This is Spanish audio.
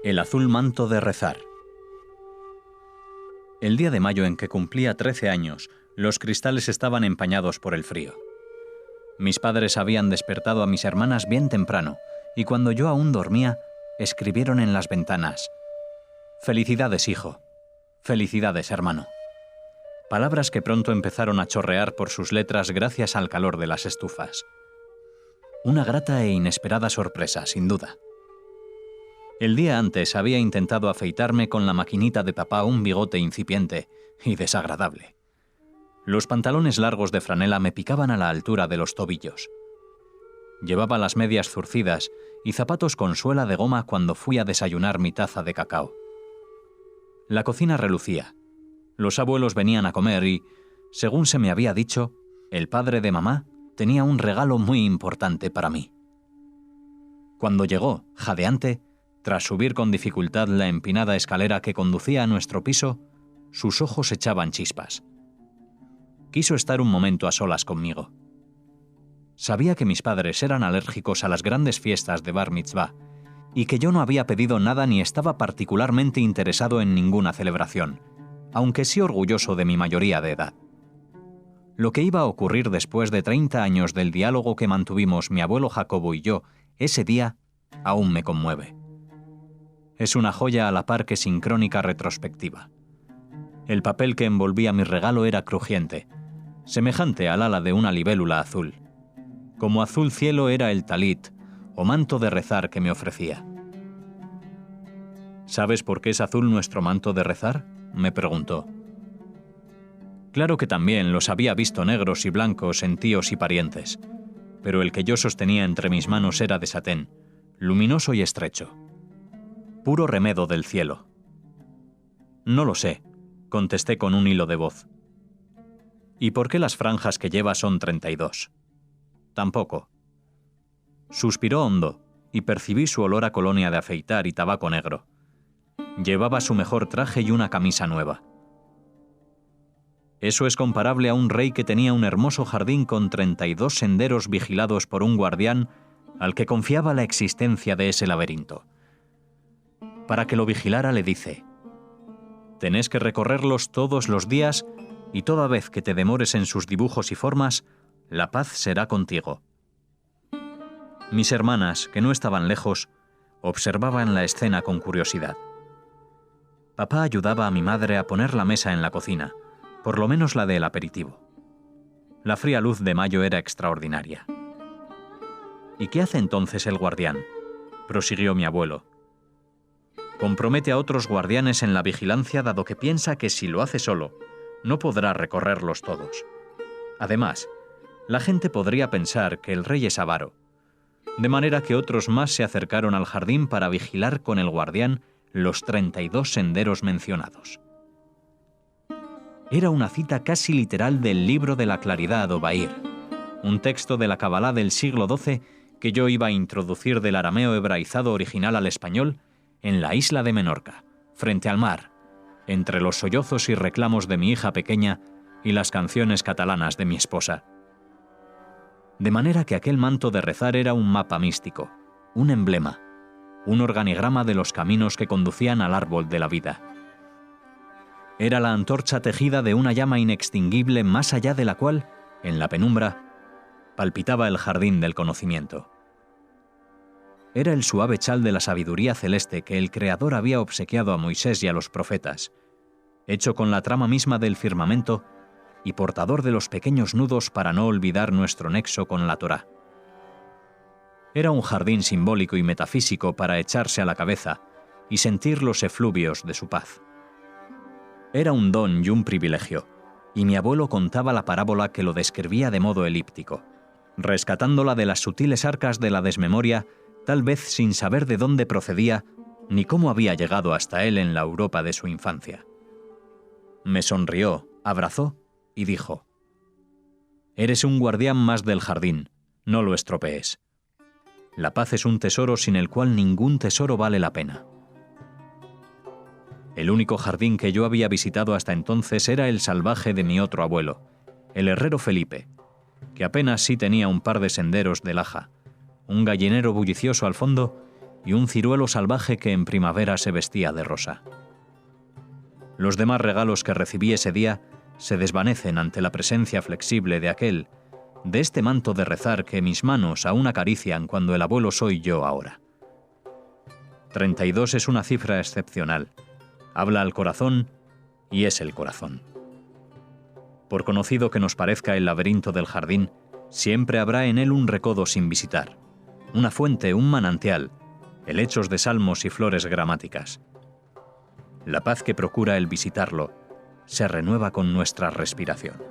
El azul manto de rezar. El día de mayo en que cumplía 13 años, los cristales estaban empañados por el frío. Mis padres habían despertado a mis hermanas bien temprano, y cuando yo aún dormía, escribieron en las ventanas: «Felicidades, hijo. Felicidades, hermano». Palabras que pronto empezaron a chorrear por sus letras gracias al calor de las estufas. Una grata e inesperada sorpresa, sin duda. El día antes había intentado afeitarme con la maquinita de papá un bigote incipiente y desagradable. Los pantalones largos de franela me picaban a la altura de los tobillos. Llevaba las medias zurcidas y zapatos con suela de goma cuando fui a desayunar mi taza de cacao. La cocina relucía. Los abuelos venían a comer y, según se me había dicho, el padre de mamá tenía un regalo muy importante para mí. Cuando llegó, jadeante, tras subir con dificultad la empinada escalera que conducía a nuestro piso, sus ojos echaban chispas. Quiso estar un momento a solas conmigo. Sabía que mis padres eran alérgicos a las grandes fiestas de Bar Mitzvah y que yo no había pedido nada ni estaba particularmente interesado en ninguna celebración, aunque sí orgulloso de mi mayoría de edad. Lo que iba a ocurrir después de 30 años del diálogo que mantuvimos mi abuelo Jacobo y yo ese día aún me conmueve. Es una joya a la par que sincrónica retrospectiva. El papel que envolvía mi regalo era crujiente, semejante al ala de una libélula azul. Como azul cielo era el talit, o manto de rezar que me ofrecía. ¿Sabes por qué es azul nuestro manto de rezar?, me preguntó. Claro que también los había visto negros y blancos en tíos y parientes, pero el que yo sostenía entre mis manos era de satén, luminoso y estrecho. Puro remedo del cielo. No lo sé, contesté con un hilo de voz. ¿Y por qué las franjas que lleva son 32? Tampoco. Suspiró hondo y percibí su olor a colonia de afeitar y tabaco negro. Llevaba su mejor traje y una camisa nueva. Eso es comparable a un rey que tenía un hermoso jardín con 32 senderos vigilados por un guardián al que confiaba la existencia de ese laberinto. Para que lo vigilara le dice: «Tenés que recorrerlos todos los días y toda vez que te demores en sus dibujos y formas, la paz será contigo». Mis hermanas, que no estaban lejos, observaban la escena con curiosidad. Papá ayudaba a mi madre a poner la mesa en la cocina, por lo menos la del aperitivo. La fría luz de mayo era extraordinaria. «¿Y qué hace entonces el guardián?», prosiguió mi abuelo. «Compromete a otros guardianes en la vigilancia dado que piensa que si lo hace solo, no podrá recorrerlos todos. Además, la gente podría pensar que el rey es avaro, de manera que otros más se acercaron al jardín para vigilar con el guardián los 32 senderos mencionados». Era una cita casi literal del libro de la Claridad o Bahir, un texto de la Cabalá del siglo XII que yo iba a introducir del arameo hebraizado original al español en la isla de Menorca, frente al mar, entre los sollozos y reclamos de mi hija pequeña y las canciones catalanas de mi esposa. De manera que aquel manto de rezar era un mapa místico, un emblema, un organigrama de los caminos que conducían al árbol de la vida. Era la antorcha tejida de una llama inextinguible más allá de la cual, en la penumbra, palpitaba el jardín del conocimiento. Era el suave chal de la sabiduría celeste que el Creador había obsequiado a Moisés y a los profetas, hecho con la trama misma del firmamento y portador de los pequeños nudos para no olvidar nuestro nexo con la Torá. Era un jardín simbólico y metafísico para echarse a la cabeza y sentir los efluvios de su paz. Era un don y un privilegio, y mi abuelo contaba la parábola que lo describía de modo elíptico, rescatándola de las sutiles arcas de la desmemoria, tal vez sin saber de dónde procedía ni cómo había llegado hasta él en la Europa de su infancia. Me sonrió, abrazó y dijo: «Eres un guardián más del jardín, no lo estropees. La paz es un tesoro sin el cual ningún tesoro vale la pena». El único jardín que yo había visitado hasta entonces era el salvaje de mi otro abuelo, el herrero Felipe, que apenas sí tenía un par de senderos de laja, un gallinero bullicioso al fondo y un ciruelo salvaje que en primavera se vestía de rosa. Los demás regalos que recibí ese día se desvanecen ante la presencia flexible de este manto de rezar que mis manos aún acarician cuando el abuelo soy yo ahora. 32 es una cifra excepcional. Habla al corazón y es el corazón. Por conocido que nos parezca el laberinto del jardín, siempre habrá en él un recodo sin visitar, una fuente, un manantial, helechos de salmos y flores gramáticas. La paz que procura el visitarlo se renueva con nuestra respiración.